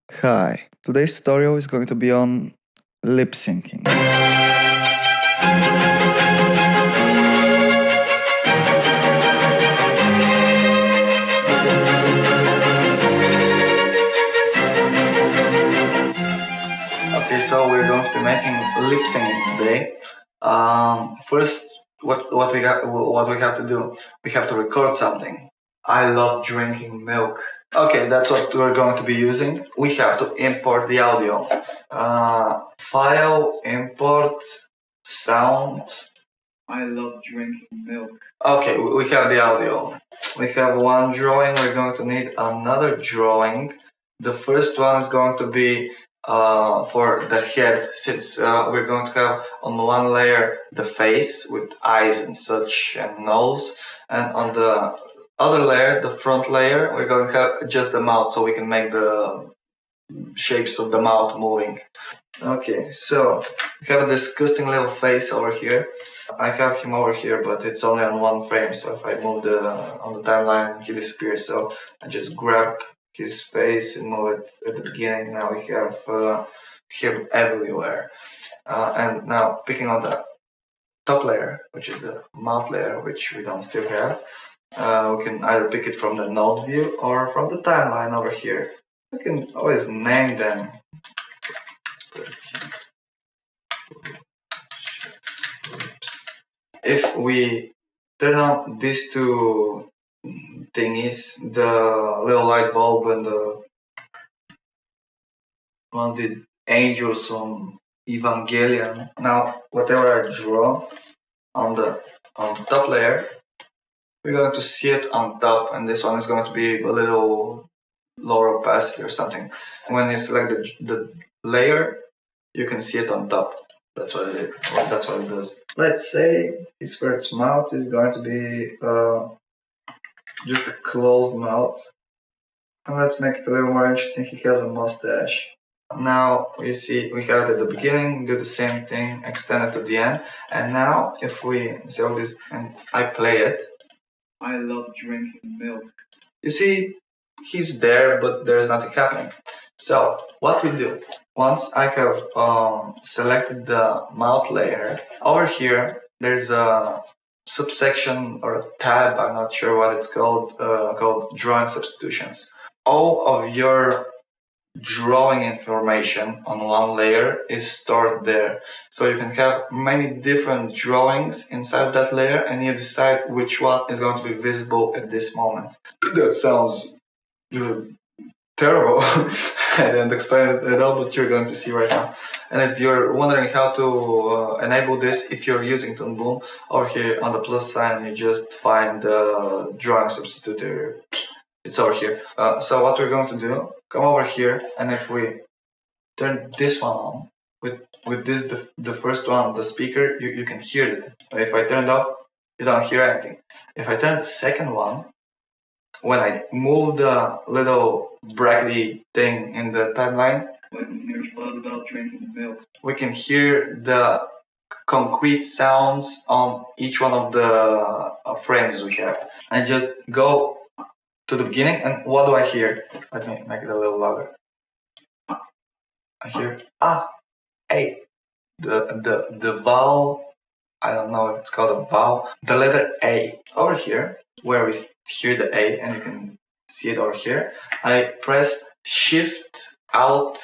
Hi, today's tutorial is going to be on lip syncing. Okay, so we're going to be making lip syncing today. First, what we have to do, we have to record something. I love drinking milk. Okay, that's what we're going to be using. We have to import the audio. File, import, sound. I love drinking milk. Okay, we have the audio. We have one drawing, we're going to need another drawing. The first one is going to be for the head, since we're going to have on one layer the face with eyes and such and nose, and on the other layer, the front layer, we're going to have just the mouth, so we can make the shapes of the mouth moving. Okay, so we have a disgusting little face over here. I have him over here, but it's only on one frame, so if I move on the timeline, he disappears. So I just grab his face and move it at the beginning. Now we have him everywhere. And now picking on the top layer, which is the mouth layer, which we don't still have, we can either pick it from the node view or from the timeline over here. We can always name them. If we turn on these two thingies, the little light bulb and the angels on Evangelion. Now, whatever I draw on the top layer, we're going to see it on top, and this one is going to be a little lower opacity or something. When you select the layer, you can see it on top. That's what it is. That's what it does. Let's say his first mouth is going to be just a closed mouth. And let's make it a little more interesting. He has a mustache. Now you see we have it at the beginning, do the same thing, extend it to the end. And now if we sell this and I play it, I love drinking milk. You see, he's there, but there's nothing happening. So what we do, once I have selected the mouth layer, over here there's a subsection or a tab, I'm not sure what it's called drawing substitutions. All of your drawing information on one layer is stored there. So you can have many different drawings inside that layer, and you decide which one is going to be visible at this moment. That sounds terrible. I didn't explain it at all, but you're going to see right now. And if you're wondering how to enable this, if you're using Toon Boom, over here on the plus sign, you just find the drawing substitute. It's over here. So what we're going to do, come over here, and if we turn this one on, with this, the first one, the speaker, you can hear it. But if I turn it off, you don't hear anything. If I turn the second one, when I move the little brackety thing in the timeline, we can hear the concrete sounds on each one of the frames we have. I just go to the beginning, and what do I hear? Let me make it a little louder. I hear A. The vowel, I don't know if it's called a vowel, the letter A. Over here, where we hear the A, and you can see it over here, I press Shift Alt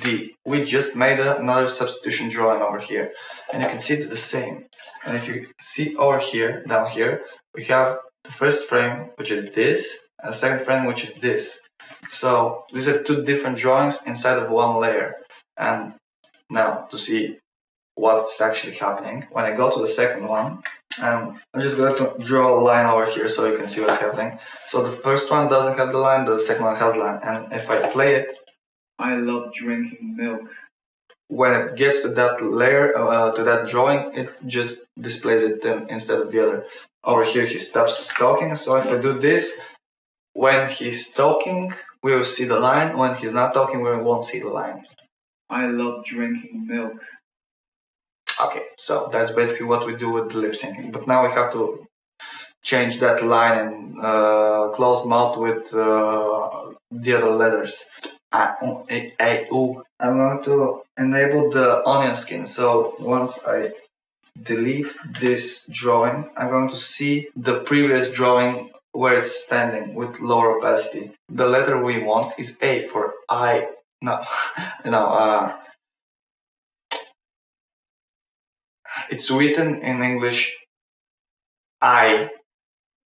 D. We just made another substitution drawing over here, and you can see it's the same. And if you see over here, down here, we have the first frame, which is this, and the second frame, which is this. So these are two different drawings inside of one layer. And now to see what's actually happening, when I go to the second one, and I'm just going to draw a line over here so you can see what's happening. So the first one doesn't have the line, the second one has the line. And if I play it, I love drinking milk. When it gets to that layer, to that drawing, it just displays it instead of the other. Over here he stops talking, so if I do this, when he's talking, we will see the line. When he's not talking, we won't see the line. I love drinking milk. Okay, so that's basically what we do with the lip syncing. But now we have to change that line and close mouth with the other letters. I'm going to enable the onion skin. So once I delete this drawing, I'm going to see the previous drawing where it's standing with lower opacity. The letter we want is A for I. No, no. It's written in English I,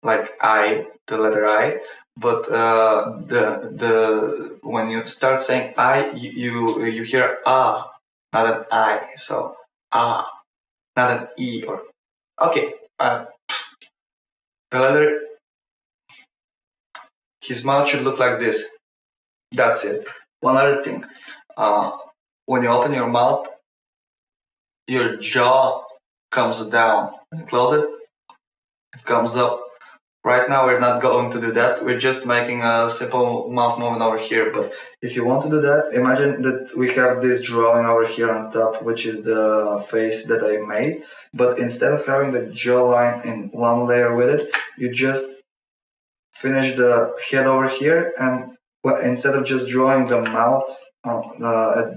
like I, the letter I. But the when you start saying I, you hear ah, not an I. So ah, not an E or okay. The letter. His mouth should look like this. That's it. One other thing. When you open your mouth, your jaw comes down. When you close it, it comes up. Right now, we're not going to do that. We're just making a simple mouth movement over here. But if you want to do that, imagine that we have this drawing over here on top, which is the face that I made. But instead of having the jawline in one layer with it, you just finish the head over here, and instead of just drawing the mouth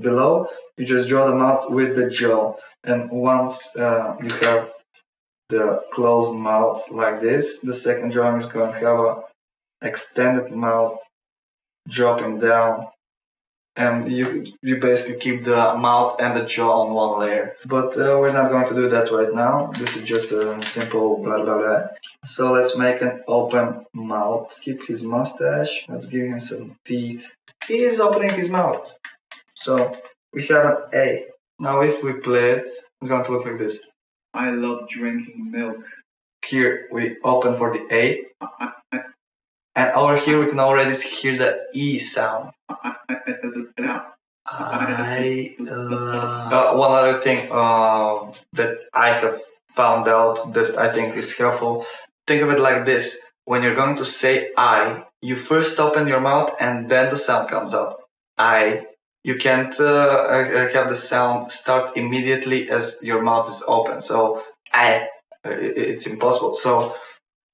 below, you just draw the mouth with the jaw. And once you have the closed mouth like this, the second drawing is going to have a extended mouth dropping down, and you basically keep the mouth and the jaw on one layer. But we're not going to do that right now. This is just a simple blah blah blah. So let's make an open mouth. Keep his mustache. Let's give him some teeth. He is opening his mouth. So we have an A. Now if we play it, it's going to look like this. I love drinking milk. Here we open for the A. And over here we can already hear the E sound. One other thing that I have found out that I think is helpful. Think of it like this. When you're going to say I, you first open your mouth and then the sound comes out. I. You can't have the sound start immediately as your mouth is open. So it's impossible. So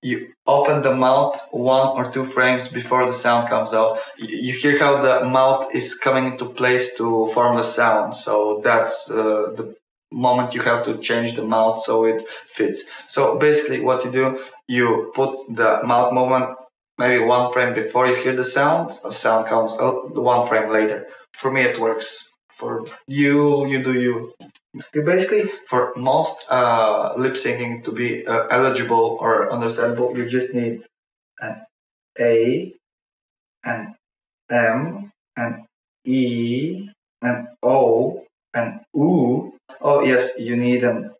you open the mouth 1 or 2 frames before the sound comes out. You hear how the mouth is coming into place to form the sound. So that's the moment you have to change the mouth so it fits. So basically what you do, you put the mouth movement maybe 1 frame before you hear the sound comes out 1 frame later. For me it works. For you do you. You basically, for most lip syncing to be eligible or understandable, you just need an A, an M, an E, an O, an U. Oh yes, you need an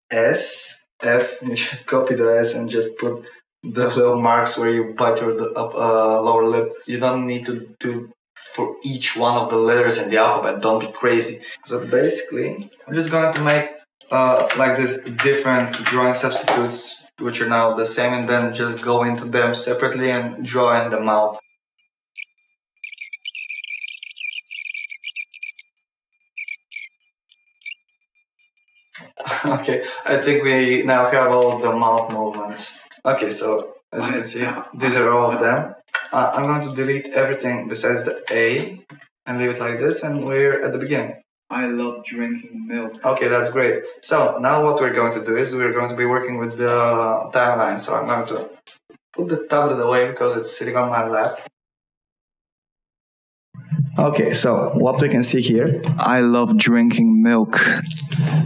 S, F. You just copy the S and just put the little marks where you bite your lower lip. You don't need to do for each one of the letters in the alphabet. Don't be crazy. So basically, I'm just going to make like this different drawing substitutes, which are now the same, and then just go into them separately and draw in the mouth. Okay, I think we now have all the mouth movements. Okay, so as you can see, these are all of them. I'm going to delete everything besides the A and leave it like this, and we're at the beginning. I love drinking milk. Okay, that's great. So now what we're going to do is we're going to be working with the timeline. So I'm going to put the tablet away because it's sitting on my lap. Okay, so what we can see here, I love drinking milk.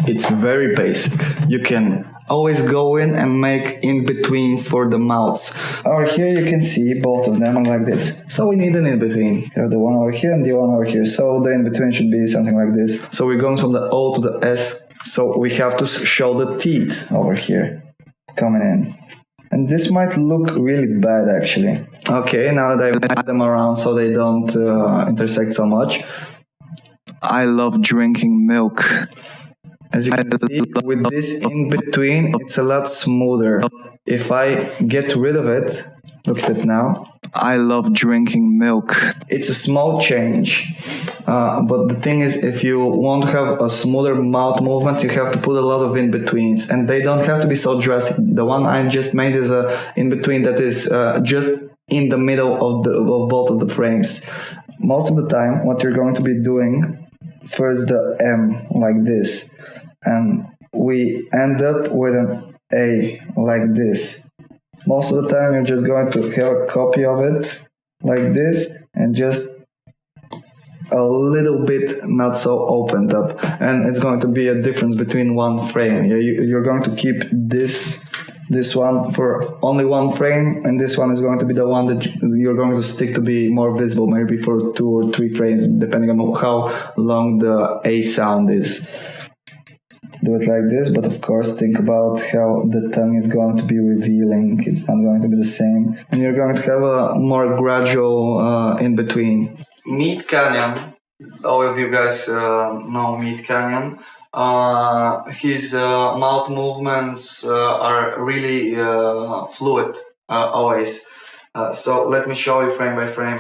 It's very basic. You can always go in and make in-betweens for the mouths. Over here you can see both of them are like this. So we need an in-between. You have the one over here and the one over here. So the in-between should be something like this. So we're going from the O to the S. So we have to show the teeth over here coming in. And this might look really bad actually. Okay, now that I've moved them around so they don't intersect so much. I love drinking milk. As you can see, with this in between, it's a lot smoother. If I get rid of it, look at it now. I love drinking milk. It's a small change. But the thing is, if you want to have a smoother mouth movement, you have to put a lot of in-betweens. And they don't have to be so drastic. The one I just made is a in-between that is just in the middle of both of the frames. most of the time what you're going to be doing, first the M like this, and we end up with an A like this. Most of the time you're just going to have a copy of it like this and just a little bit not so opened up, and it's going to be a difference between one frame. You're going to keep this one for only one frame, and this one is going to be the one that you're going to stick to be more visible, maybe for 2 or 3 frames, depending on how long the A sound is. Do it like this, but of course think about how the tongue is going to be revealing. It's not going to be the same, and you're going to have a more gradual in between. MeatCanyon, all of you guys know MeatCanyon. His mouth movements are really fluid always. So let me show you frame by frame.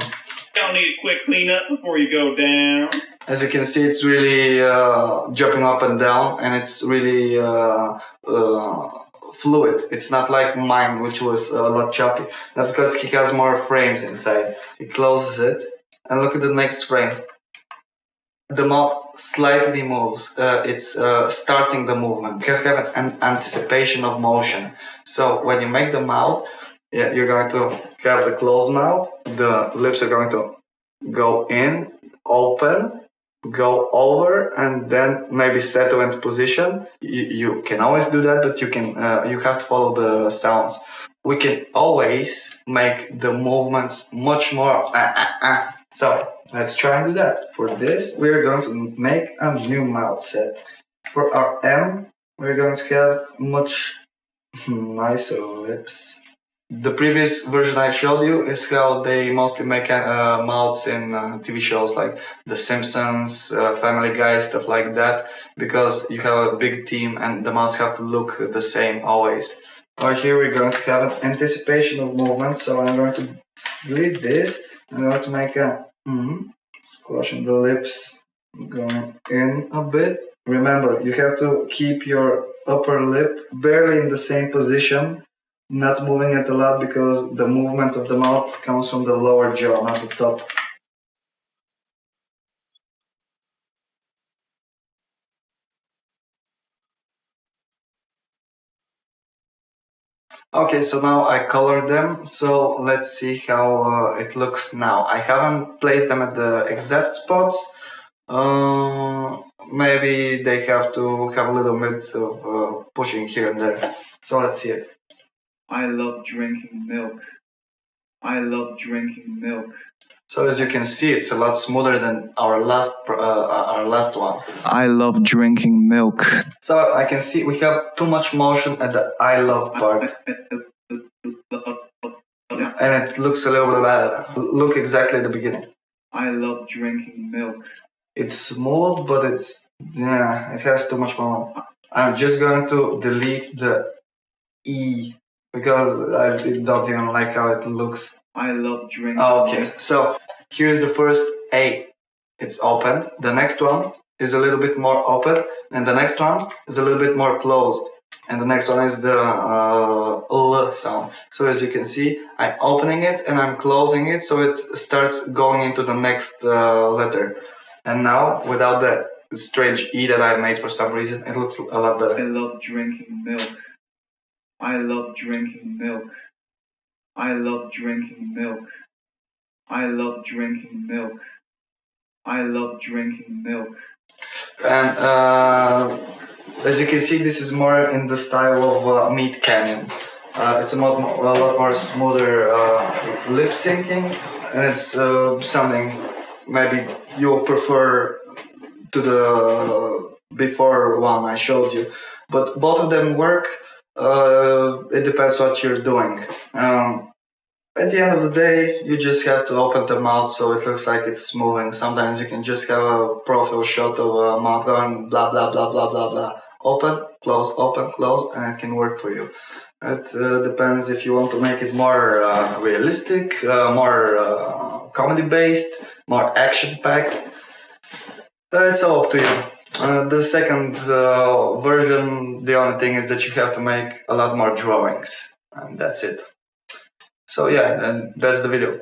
Y'all need a quick cleanup before you go down. As you can see, it's really jumping up and down, and it's really fluid. It's not like mine, which was a lot choppy. That's because he has more frames inside. He closes it, and look at the next frame. The mouth slightly moves. It's starting the movement. You have an anticipation of motion. So when you make the mouth, you're going to have the closed mouth. The lips are going to go in, open, go over, and then maybe settle into position. You can always do that, but you have to follow the sounds. We can always make the movements much more So let's try and do that. For this, we're going to make a new mouth set. For our M, we're going to have much nicer lips. The previous version I showed you is how they mostly make mouths in TV shows like The Simpsons, Family Guy, stuff like that, because you have a big team and the mouths have to look the same always. Right here we're going to have an anticipation of movement, so I'm going to delete this. I'm going to make a squashing the lips, going in a bit. Remember, you have to keep your upper lip barely in the same position, not moving it a lot, because the movement of the mouth comes from the lower jaw, not the top. Okay, so now I colored them, so let's see how it looks now. I haven't placed them at the exact spots. Maybe they have to have a little bit of pushing here and there. So let's see it. I love drinking milk. I love drinking milk. So as you can see, it's a lot smoother than our last one. I love drinking milk. So I can see we have too much motion at the I love part. And it looks a little bit look exactly at the beginning. I love drinking milk. It's smooth, but it has too much moment. I'm just going to delete the E because I don't even like how it looks. I love drinking. Okay, so here's the first A. It's opened. The next one is a little bit more open, and the next one is a little bit more closed. And the next one is the L sound. So as you can see, I'm opening it and I'm closing it, so it starts going into the next letter. And now, without the strange E that I made for some reason, it looks a lot better. I love drinking milk. I love drinking milk. I love drinking milk. I love drinking milk. I love drinking milk. And as you can see, this is more in the style of MeatCanyon. It's a lot more smoother lip syncing, and it's something maybe you'll prefer to the before one I showed you. But both of them work. It depends what you're doing. At the end of the day, you just have to open the mouth so it looks like it's moving. Sometimes you can just have a profile shot of a mouth going blah blah blah blah blah blah. Open, close, and it can work for you. It depends if you want to make it more realistic, more comedy based, more action packed. It's all up to you. The second version, the only thing is that you have to make a lot more drawings, and that's it. So yeah, and that's the video.